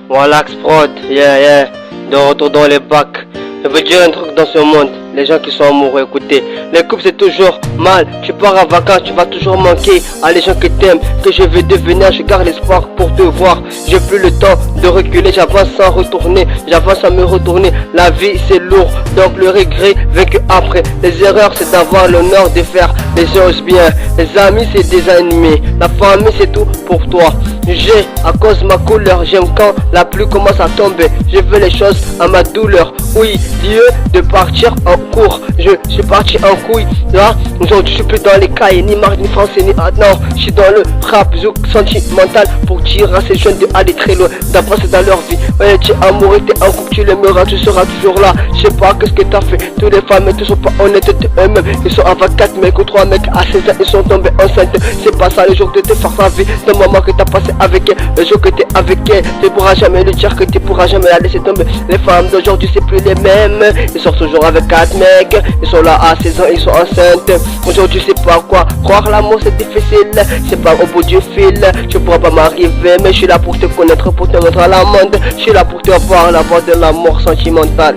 Wallax Prod, de retour dans les bacs. Je veux dire un truc dans ce monde, les gens qui sont amoureux, écoutez, les couples c'est toujours mal, tu pars en vacances, tu vas toujours manquer à les gens que t'aimes, que je vais devenir, je garde l'espoir pour te voir, j'ai plus le temps de reculer, j'avance sans retourner, j'avance sans me retourner, la vie c'est lourd, donc le regret vaincu après, les erreurs c'est d'avoir l'honneur de faire les choses bien, les amis c'est des ennemis, la famille c'est tout pour toi, j'ai à cause de ma couleur, j'aime quand la pluie commence à tomber, je veux les choses à ma douleur, oui, lieu de partir en cours, je suis parti en couille, là, aujourd'hui je suis plus dans les cahiers, ni marque, ni français, ni non, je suis dans le rap, zouk sentimental, pour dire à ces jeunes d'aller très loin, d'avancer dans leur vie, ouais, tu es amoureux, t'es en couple, tu l'aimeras, tu seras toujours là, je sais pas qu'est-ce que t'as fait, tous les femmes, ils sont pas honnêtes eux-mêmes, ils sont avec 4 mecs ou 3 mecs, à 16 ans, ils sont tombés enceintes, c'est pas ça le jour de te faire ta vie, le moment que t'as passé avec elle, le jour que t'es avec elle, tu pourras jamais lui dire que tu pourras jamais la laisser tomber, les femmes d'aujourd'hui c'est plus les mêmes, ils sortent toujours avec 4 mecs, ils sont là à 16 ans, ils sont enceintes. Aujourd'hui c'est pas quoi, croire l'amour c'est difficile, c'est pas au bout du fil, tu pourras pas m'arriver, mais je suis là pour te connaître, pour te mettre à l'amende, je suis là pour te voir la voix de l'amour sentimental,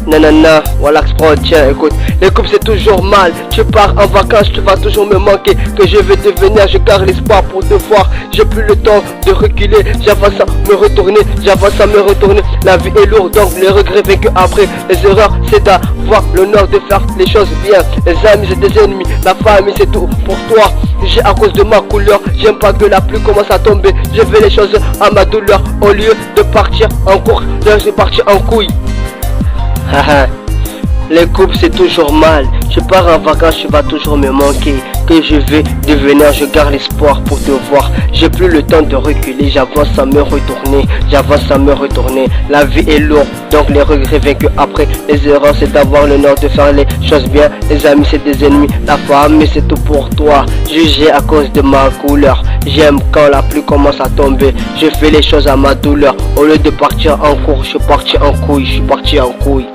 Nanana, Wallax Prod, tiens, écoute, les couples c'est toujours mal, tu pars en vacances, tu vas toujours me manquer, que je vais devenir, je garde l'espoir pour te voir, j'ai plus le temps de reculer, j'avance à me retourner, j'avance à me retourner, la vie est lourde, donc les regrets vécus après, les erreurs c'est d'avoir l'honneur de faire les choses bien, les amis c'est des ennemis, la famille c'est tout pour toi, j'ai à cause de ma couleur, j'aime pas que la pluie commence à tomber, je fais les choses à ma douleur, au lieu de partir en cours, je suis parti en couille. Les couples c'est toujours mal, tu pars en vacances, tu vas toujours me manquer, que je vais devenir, je garde l'espoir pour te voir, j'ai plus le temps de reculer, j'avance sans me retourner, j'avance sans me retourner, la vie est lourde, donc les regrets vaincus après, les erreurs c'est d'avoir l'honneur de faire les choses bien, les amis c'est des ennemis, la famille c'est tout pour toi, jugé à cause de ma couleur, j'aime quand la pluie commence à tomber, je fais les choses à ma douleur, au lieu de partir en cours, je suis parti en couille, je suis parti en couille.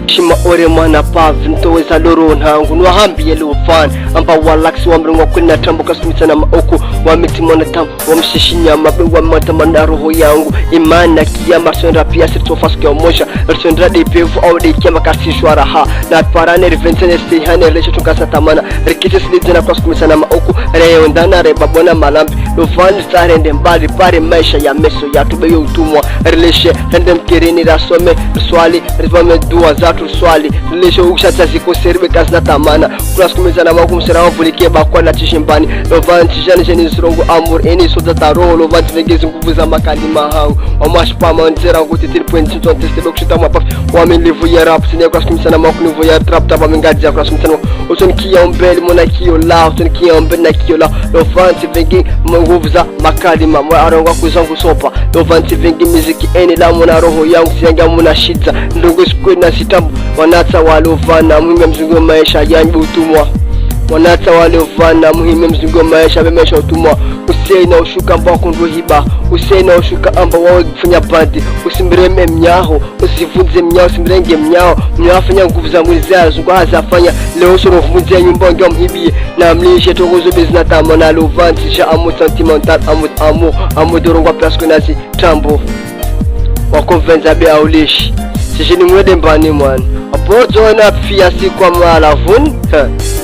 Shima ore mwana pa vinto weza loro nhangu nwa hambi yelo fan amba Wallax wamri ngokuna tambo kasumitsana maoko wa miti mona tam wa mshishinya mabe wa matamana roho yangu imana kiyama sondra pia sirto faske omosha sondra de pevu au de kiyama kasishwara ha na parane reventene stay hane lesho tukasa tamana rikite slidina kasumitsana maoko reyo ndana re babona malambi lo fan stare ndembali pare maisha ya meso ya tubeyo utumwa releshe ndem kireni rasome swali rivame dua zatu swali lesho ukishatsa ziko serbe kazi natamana kunasikumizana makumsera wavulike bakwa na tishimbani lovanti jani jeni sirongo amur eni soda taro lovanti vengezi nguvu za makalima hau wamashpama nzera nguti 3.6 teste dokushita mapa wamelivu ya rap sine kunasikumizana makunivu ya trap taba mingaji ya kunasikumizana usoni kia umbeli mona kio la usoni kia umbeli na kio la lovanti vengi nguvu za makalima mwa arongwa kuzangu sopa lovanti vengi miziki eni la mona roho yangu sianga muna shidza ndongo sikwe na sitambu wanatsa walovana muhime mzingo maisha yanyu utumwa wanatsa walovana muhime mzingo maisha bemesha utumwa usei na ushuka amba kundu hiba usei na ushuka amba wawe kufanya bandi usimreme mnyaho usivunze mnyaho usimrenge mnyaho afanya nguvu za mwili zao zungwa hazafanya leo soro vunze nyumba ngwa mhibie na mlishe togozo bezina tamo na lovanti ja amour sentimental amour dorongwa plasko nazi tambo wakonvenza be aulishi sijini mwede mbani mwana apojona pia si kwa malavun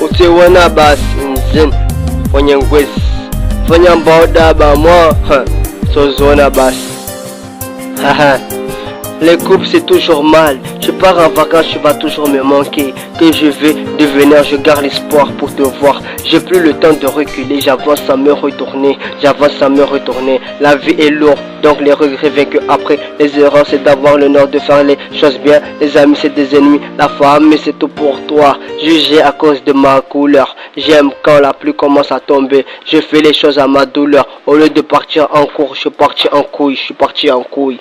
utewana basi nzin fanya ngwezi fanya mbaoda ba mwa sozona basi les couples c'est toujours mal, je pars en vacances, tu vas toujours me manquer, que je vais devenir, je garde l'espoir pour te voir, j'ai plus le temps de reculer, j'avance sans me retourner, la vie est lourde, donc les regrets vaincus après, les erreurs c'est d'avoir l'honneur de faire les choses bien, les amis c'est des ennemis, la famille c'est tout pour toi, jugé à cause de ma couleur, j'aime quand la pluie commence à tomber, je fais les choses à ma douleur, au lieu de partir en cours, je suis parti en couille,